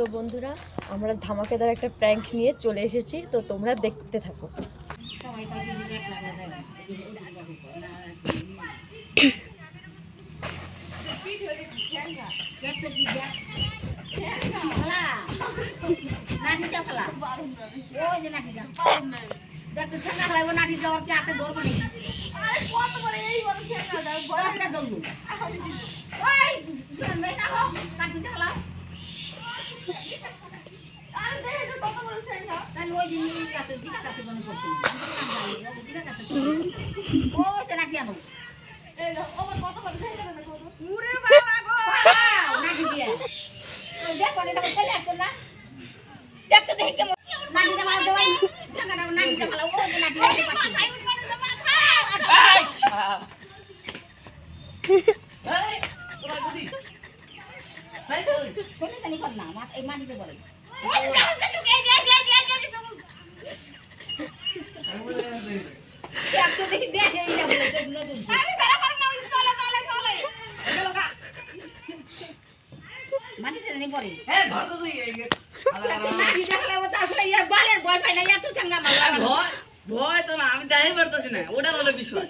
তো বন্ধুরা আমরা ধামাকেদার একটা প্র্যাঙ্ক নিয়ে চলে এসেছি, তো তোমরা দেখতে থাকো। দেখতে ছেঁকা খেলাবো নাটি যাওয়ার কি হাতে ধরবো নাকি? দেখছো দেখি কেমন নাটি যাওয়া দেওয়াই নাটি যাওয়া ও নাটি শোনে জানি কর না এই মাটিতে বলে মাটিতে জানি পরে ভয় তো না, আমি দেখাই পারতেছি না, ওটা হলো বিষয়।